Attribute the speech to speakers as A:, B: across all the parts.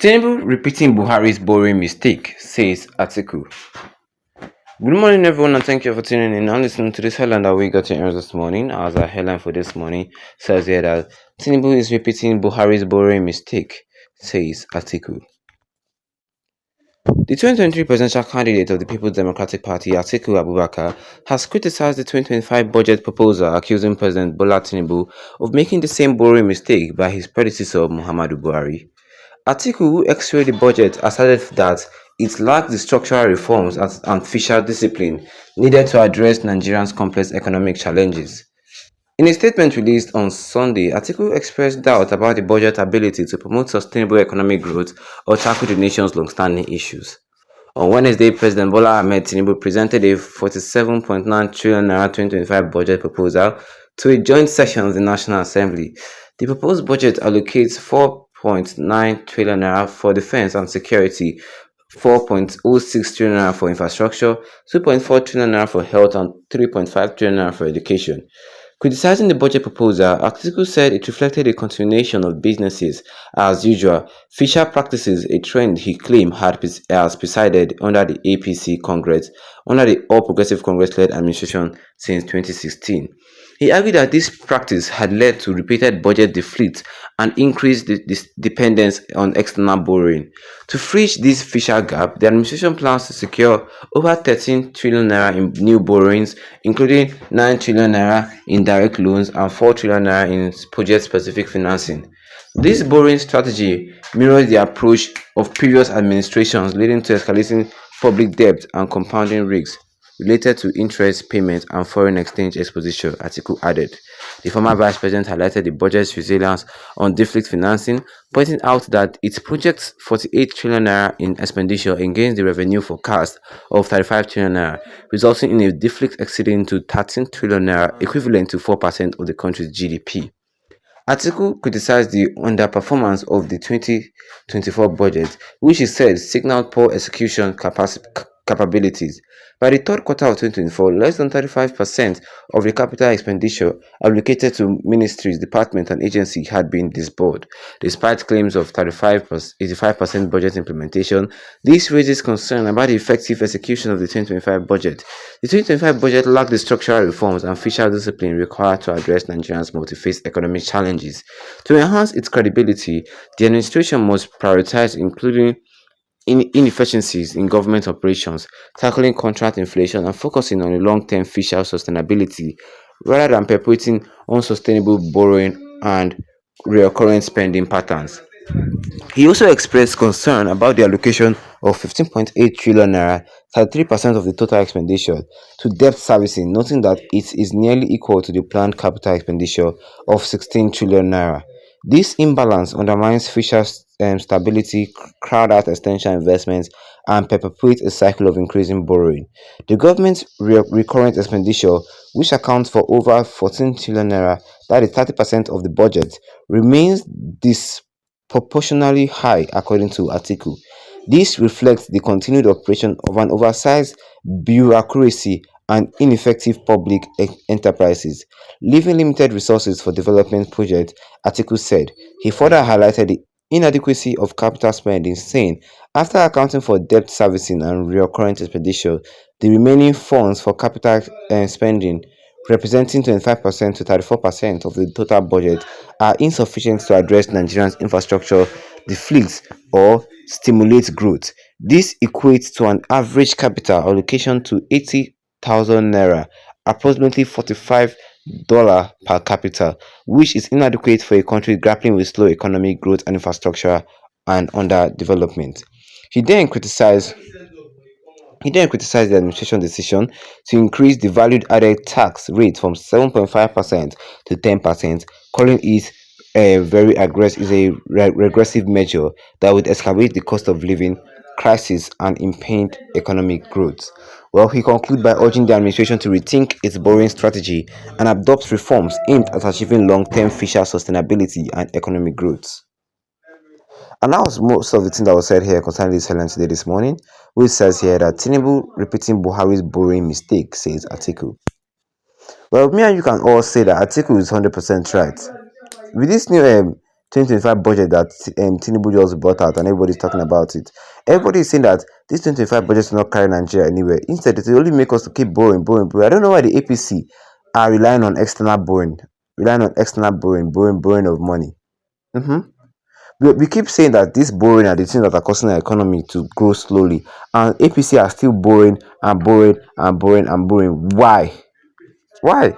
A: TINUBU repeating Buhari's boring mistake, says ATIKU. Good morning, everyone, and thank you for tuning in and listening to this headline that we got in this morning. As our headline for this morning says here that TINUBU is repeating Buhari's boring mistake, says ATIKU. The 2023 presidential candidate of the People's Democratic Party, ATIKU Abubakar, has criticized the 2025 budget proposal, accusing President Bola Tinubu of making the same boring mistake by his predecessor, Muhammadu Buhari. ATIKU, who x-rayed the budget, asserted that it lacked the structural reforms and fiscal discipline needed to address Nigeria's complex economic challenges. In a statement released on Sunday, ATIKU expressed doubt about the budget's ability to promote sustainable economic growth or tackle the nation's long-standing issues. On Wednesday, President Bola Ahmed Tinubu presented a 47.9 trillion naira 2025 budget proposal to a joint session of the National Assembly. The proposed budget allocates 4.9 trillion naira for defense and security, 4.06 trillion naira for infrastructure, 2.4 trillion naira for health, and 3.5 trillion naira for education. Criticizing the budget proposal, ATIKU said it reflected a continuation of businesses as usual fiscal practices, a trend he claimed has presided under the APC Congress under the All Progressive Congress-led administration since 2016. He argued that this practice had led to repeated budget deficits and increased dependence on external borrowing. To bridge this fiscal gap, the administration plans to secure over 13 trillion naira in new borrowings, including 9 trillion naira in direct loans and 4 trillion naira in project-specific financing. This borrowing strategy mirrors the approach of previous administrations, leading to escalating public debt and compounding risks related to interest payments and foreign exchange exposure, ATIKU added. The former vice president highlighted the budget's resilience on deficit financing, pointing out that it projects 48 trillion naira in expenditure against the revenue forecast of 35 trillion naira, resulting in a deficit exceeding to 13 trillion naira, equivalent to 4% of the country's GDP. ATIKU criticized the underperformance of the 2024 budget, which he said signaled poor execution capabilities. By the third quarter of 2024, less than 35% of the capital expenditure allocated to ministries, departments, and agencies had been disbursed. Despite claims of 85% budget implementation, this raises concern about the effective execution of the 2025 budget. The 2025 budget lacked the structural reforms and fiscal discipline required to address Nigeria's multi-phase economic challenges. To enhance its credibility, the administration must prioritize including inefficiencies in government operations, tackling contract inflation, and focusing on long-term fiscal sustainability rather than perpetuating unsustainable borrowing and recurrent spending patterns. He also expressed concern about the allocation of 15.8 trillion naira, 33% of the total expenditure, to debt servicing, noting that it is nearly equal to the planned capital expenditure of 16 trillion naira. This imbalance undermines fiscal stability, crowd out essential investments, and perpetuates a cycle of increasing borrowing. The government's recurrent expenditure, which accounts for over 14 trillion naira, that is 30% of the budget, remains disproportionately high, according to ATIKU. This reflects the continued operation of an oversized bureaucracy and ineffective public enterprises, leaving limited resources for development projects, ATIKU said. He further highlighted the inadequacy of capital spending, saying, after accounting for debt servicing and recurrent expenditure, the remaining funds for capital spending, representing 25% to 34% of the total budget, are insufficient to address Nigeria's infrastructure deficits or stimulate growth. This equates to an average capital allocation to 80,000 naira, approximately $45 per capita, which is inadequate for a country grappling with slow economic growth and infrastructure and underdevelopment. He then criticized the administration decision to increase the value added tax rate from 7.5% to 10%, calling it a very aggressive, regressive measure that would escalate the cost of living crisis and impede economic growth. Well, he concluded by urging the administration to rethink its borrowing strategy and adopt reforms aimed at achieving long-term fiscal sustainability and economic growth. And that was most of the thing that was said here concerning this headline today this morning, which says here that Tinubu repeating Buhari's borrowing mistake, says ATIKU. Well, me and you can all say that ATIKU is 100% right. With this new 2025 budget that Tinubu just brought out and everybody's talking about it. Everybody is saying that this 2025 budget will not carry Nigeria anywhere. Instead, it will only make us to keep borrowing, borrowing, borrowing. I don't know why the APC are relying on external borrowing, borrowing of money. Mm-hmm. We keep saying that this borrowing are the things that are causing the economy to grow slowly, and APC are still borrowing and borrowing and borrowing and borrowing. Why? Why?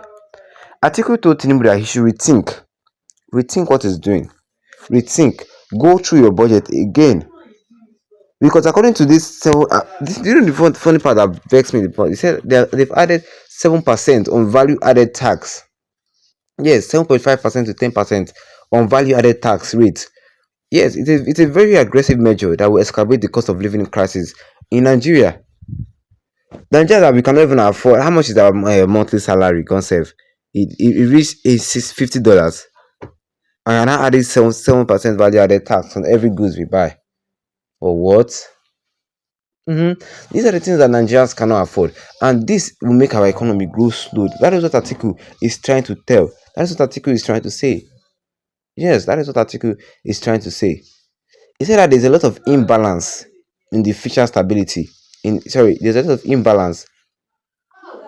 A: Atiku told Tinubu that he should rethink what he's doing, rethink, go through your budget again. Because according to this, you know the funny part that vexed me. The point he said they've added 7% on value added tax. Yes, 7.5% to 10% on value added tax rate. Yes, it's a very aggressive measure that will excavate the cost of living crisis in Nigeria. Nigeria that we cannot even afford. How much is our monthly salary? Concept. It reached $50, and now added 7% value added tax on every goods we buy. For what? These are the things that Nigerians cannot afford, and this will make our economy grow slow. That is what Atiku is trying to tell. That is what Atiku is trying to say. Yes, that is what Atiku is trying to say. He said that there's a lot of imbalance in the fiscal stability. There's a lot of imbalance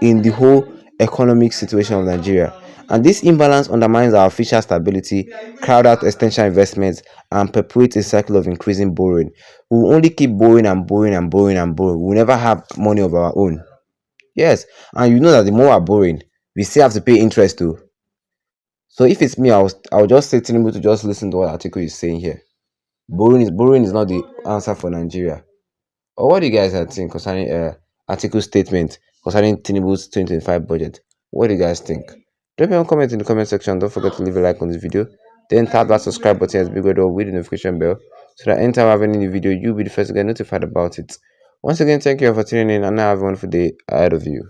A: in the whole economic situation of Nigeria. And this imbalance undermines our fiscal stability, crowd out essential investments, and perpetuates a cycle of increasing borrowing. We will only keep borrowing and borrowing and borrowing and borrowing. We will never have money of our own. Yes, and you know that the more we're borrowing, we still have to pay interest too. So if it's me, I'll just say Tinubu to just listen to what article is saying here. Borrowing is not the answer for Nigeria. Or what do you guys think concerning article statement concerning Tinubu's 2025 budget? What do you guys think? Drop your comment in the comment section. Don't forget to leave a like on this video. Then tap that subscribe button as big or with the notification bell so that anytime I have any new video, you'll be the first to get notified about it. Once again, thank you for tuning in and have a wonderful day ahead of you.